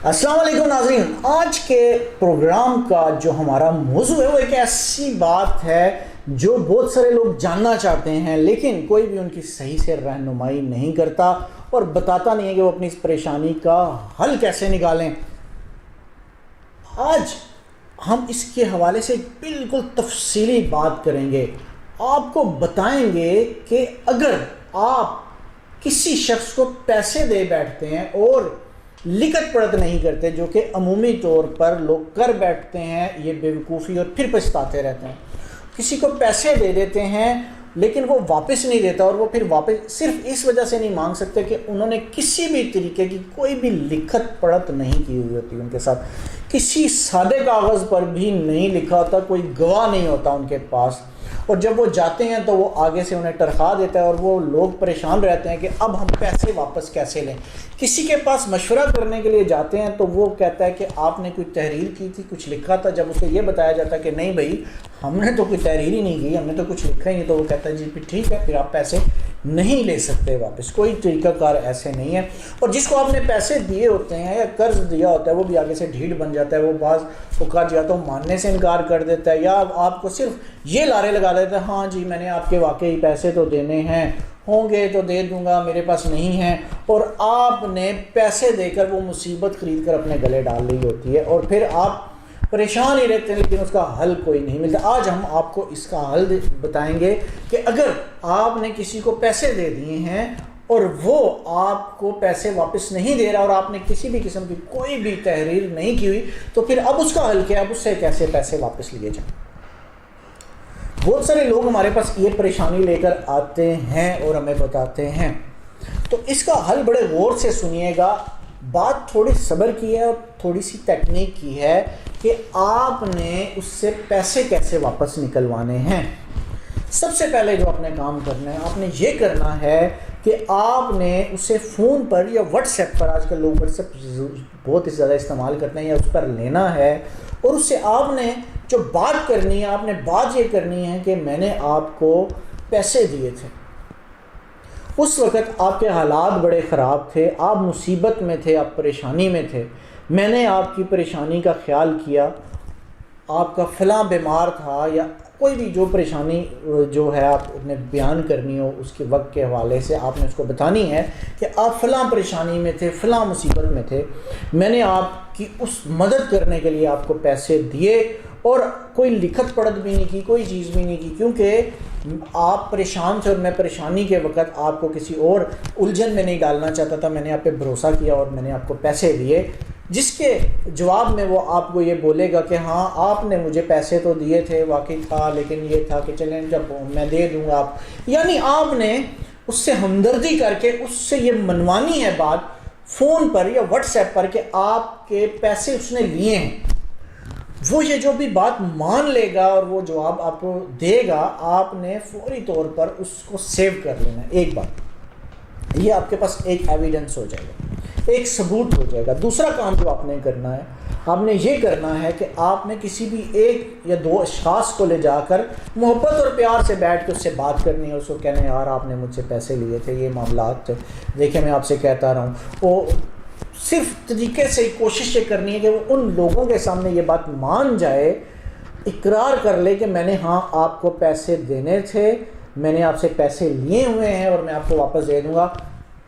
अस्सलाम वालेकुम नाज़रीन। आज के प्रोग्राम का जो हमारा मौजू है वो एक ऐसी बात है जो बहुत सारे लोग जानना चाहते हैं, लेकिन कोई भी उनकी सही से रहनुमाई नहीं करता और बताता नहीं है कि वो अपनी इस परेशानी का हल कैसे निकालें। आज हम इसके हवाले से बिल्कुल तफसीली बात करेंगे। आपको बताएंगे कि अगर आप किसी शख्स को पैसे दे बैठते हैं और लिखत पढ़त नहीं करते, जो कि अमूमी तौर पर लोग कर बैठते हैं, ये बेवकूफ़ी और फिर पछताते रहते हैं। किसी को पैसे दे देते हैं लेकिन वो वापस नहीं देता, और वो फिर वापस सिर्फ इस वजह से नहीं मांग सकते कि उन्होंने किसी भी तरीके की कोई भी लिखत पढ़त नहीं की हुई होती उनके साथ, किसी सादे कागज़ पर भी नहीं लिखा होता, कोई गवाह नहीं होता उनके पास। और जब वो जाते हैं तो वो आगे से उन्हें टरखा देता है और वो लोग परेशान रहते हैं कि अब हम पैसे वापस कैसे लें। किसी के पास मशवरा करने के लिए जाते हैं तो वो कहता है कि आपने कोई तहरीर की थी, कुछ लिखा था। जब उसे ये बताया जाता है कि नहीं भाई, हमने तो कोई तहरीर ही नहीं की, हमने तो कुछ लिखा ही नहीं, तो वो कहता है जी फिर ठीक है, फिर आप पैसे नहीं ले सकते वापस, कोई तरीक़ाकार ऐसे नहीं है। और जिसको आपने पैसे दिए होते हैं या कर्ज दिया होता है वो भी आगे से ढीठ बन जाता है। वो बाज़ औक़ात या तो मानने से इनकार कर देता है या आपको सिर्फ ये लारे लगा देता है, हाँ जी मैंने आपके वाकई पैसे तो देने हैं, होंगे तो दे दूंगा, मेरे पास नहीं है। और आपने पैसे देकर वो मुसीबत ख़रीद कर अपने गले डाल ली होती है और फिर आप परेशान ही रहते हैं, लेकिन उसका हल कोई नहीं मिलता। आज हम आपको इसका हल बताएंगे कि अगर आपने किसी को पैसे दे दिए हैं और वो आपको पैसे वापस नहीं दे रहा और आपने किसी भी किस्म की कोई भी तहरीर नहीं की हुई, तो फिर अब उसका हल क्या है, अब उससे कैसे पैसे वापस लिए जाएं। बहुत सारे लोग हमारे पास ये परेशानी लेकर आते हैं और हमें बताते हैं, तो इसका हल बड़े गौर से सुनिएगा। बात थोड़ी सब्र की है और थोड़ी सी टेक्निक की है कि आपने उससे पैसे कैसे वापस निकलवाने हैं। सबसे पहले जो आपने काम करना है, आपने ये करना है कि आपने उसे फ़ोन पर या व्हाट्सएप पर, आजकल लोग व्हाट्सएप बहुत ही ज़्यादा इस्तेमाल करते हैं, या उस पर लेना है और उससे आपने जो बात करनी है, आपने बात ये करनी है कि मैंने आपको पैसे दिए थे, उस वक़्त आपके हालात बड़े ख़राब थे, आप मुसीबत में थे, आप परेशानी में थे, मैंने आपकी परेशानी का ख़्याल किया, आपका फ़लाँ बीमार था या कोई भी जो परेशानी जो है आपने बयान करनी हो उसके वक्त के हवाले से आपने उसको बतानी है कि आप फ़लाँ परेशानी में थे, फ़लाँ मुसीबत में थे, मैंने आपकी उस मदद करने के लिए आपको पैसे दिए और कोई लिखत पढ़त भी नहीं की, कोई चीज़ भी नहीं की, क्योंकि आप परेशान थे और मैं परेशानी के वक्त आपको किसी और उलझन में नहीं डालना चाहता था। मैंने आप पे भरोसा किया और मैंने आपको पैसे दिए, जिसके जवाब में वो आपको ये बोलेगा कि हाँ आपने मुझे पैसे तो दिए थे, वाकई था, लेकिन ये था कि चलें जब मैं दे दूँगा आप, यानी आपने उससे हमदर्दी करके उससे ये मनवानी है बात फ़ोन पर या व्हाट्सएप पर कि आपके पैसे उसने लिए हैं। वो ये जो भी बात मान लेगा और वो जवाब आपको देगा, आपने फौरी तौर पर उसको सेव कर लेना है। एक बात ये आपके पास एक एविडेंस हो जाएगा, एक सबूत हो जाएगा। दूसरा काम जो आपने करना है, आपने ये करना है कि आपने किसी भी एक या दो अशख़ास को ले जाकर मोहब्बत और प्यार से बैठ के उससे बात करनी है। उसको कहना है यार आपने मुझसे पैसे लिए थे, ये मामलात थे, देखिए मैं आपसे कहता रहा हूँ। वो सिर्फ तरीके से कोशिश ये करनी है कि वो उन लोगों के सामने ये बात मान जाए, इकरार कर ले कि मैंने हाँ आपको पैसे देने थे, मैंने आपसे पैसे लिए हुए हैं और मैं आपको वापस दे दूँगा।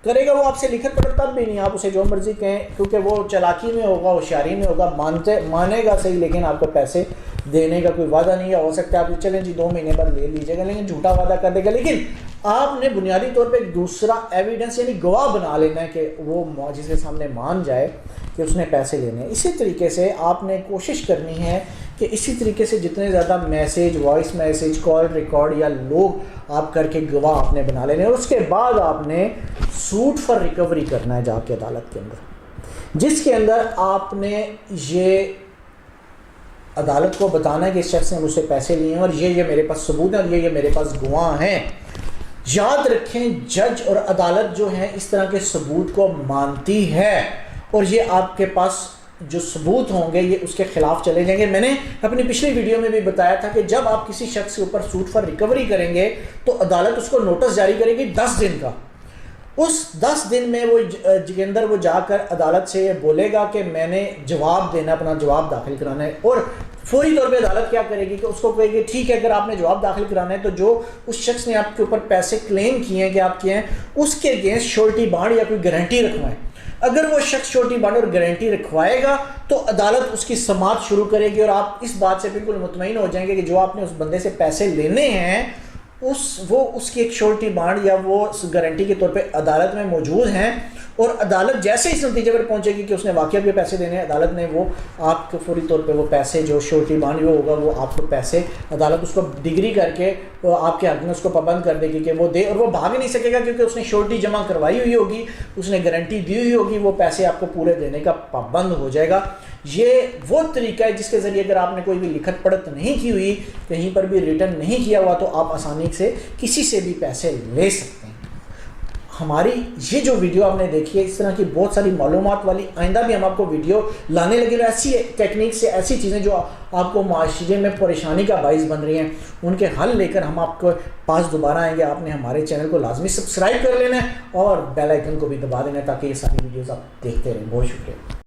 करेगा वो आपसे लिखत पढ़त तब भी नहीं, आप उसे जो मर्ज़ी कहें, क्योंकि वो चालाकी में होगा, होशियारी में होगा, मानेगा सही, लेकिन आपको पैसे देने का कोई वादा नहीं है। हो सकता है आप चलें जी 2 महीने बाद ले लीजिएगा, लेकिन झूठा वादा कर देगा। लेकिन आपने बुनियादी तौर पे एक दूसरा एविडेंस यानी गवाह बना लेना है कि वो जिसके सामने मान जाए कि उसने पैसे लेने हैं। इसी तरीके से आपने कोशिश करनी है कि इसी तरीके से जितने ज़्यादा message, voice message, call record या लोग आप करके गवाह आपने बना लेने हैं। और उसके बाद आपने सूट फॉर रिकवरी करना है जाके अदालत के अंदर, जिसके अंदर आपने ये अदालत को बताना है कि इस शख्स ने मुझसे पैसे लिए हैं और ये मेरे पास सबूत है और ये मेरे पास गवाह हैं। याद रखें, जज और अदालत जो है इस तरह के सबूत को मानती है और ये आपके पास जो सबूत होंगे ये उसके खिलाफ चले जाएंगे। मैंने अपनी पिछली वीडियो में भी बताया था कि जब आप किसी शख्स के ऊपर सूट फॉर रिकवरी करेंगे तो अदालत उसको नोटिस जारी करेगी 10 दिन का, اس 10 دن میں وہ کے اندر وہ جا کر عدالت سے یہ بولے گا کہ میں نے جواب دینا، اپنا جواب داخل کرانا ہے، اور فوری طور پہ عدالت کیا کرے گی کہ اس کو کہے گی ٹھیک ہے اگر آپ نے جواب داخل کرانا ہے تو جو اس شخص نے آپ کے اوپر پیسے کلیم کیے ہیں کہ آپ کیے ہیں اس کے اگینسٹ شورٹی بانڈ یا کوئی گارنٹی رکھوائیں۔ اگر وہ شخص شورٹی بانڈ اور گارنٹی رکھوائے گا تو عدالت اس کی سماعت شروع کرے گی، اور آپ اس بات سے بالکل مطمئن ہو جائیں گے کہ جو آپ نے اس بندے سے پیسے لینے ہیں اس کی ایک شورٹی بانڈ یا وہ گارنٹی کے طور پہ عدالت میں موجود ہیں، اور عدالت جیسے اس نتیجے پر پہنچے گی کہ اس نے واقعہ بھی پیسے دینے ہیں، عدالت نے وہ آپ کو فوری طور پہ وہ پیسے جو شورٹی بانڈ جو ہوگا وہ آپ کو پیسے عدالت اس کو ڈگری کر کے آپ کے حق میں اس کو پابند کر دے گی کہ وہ دے، اور وہ بھاگ نہیں سکے گا کیونکہ اس نے شورٹی جمع کروائی ہوئی ہوگی، اس نے گارنٹی دی ہوئی ہوگی، وہ پیسے آپ کو پورے دینے کا پابند ہو جائے گا۔ یہ وہ طریقہ ہے جس کے ذریعے اگر آپ نے کوئی بھی لکھت پڑھت نہیں کی ہوئی، کہیں پر بھی ریٹرن نہیں کیا ہوا، تو آپ آسانی سے کسی سے بھی پیسے لے سکتے ہیں۔ ہماری یہ جو ویڈیو آپ نے دیکھی ہے، اس طرح کی بہت ساری معلومات والی آئندہ بھی ہم آپ کو ویڈیو لانے لگے، ایسی ٹیکنیک سے ایسی چیزیں جو آپ کو معاشرے میں پریشانی کا باعث بن رہی ہیں ان کے حل لے کر ہم آپ کو پاس دوبارہ آئیں گے۔ آپ نے ہمارے چینل کو لازمی سبسکرائب کر لینا ہے اور بیل آئیکن کو بھی دبا دینا ہے تاکہ یہ ساری ویڈیوز آپ دیکھتے رہیں۔ بہت شکریہ۔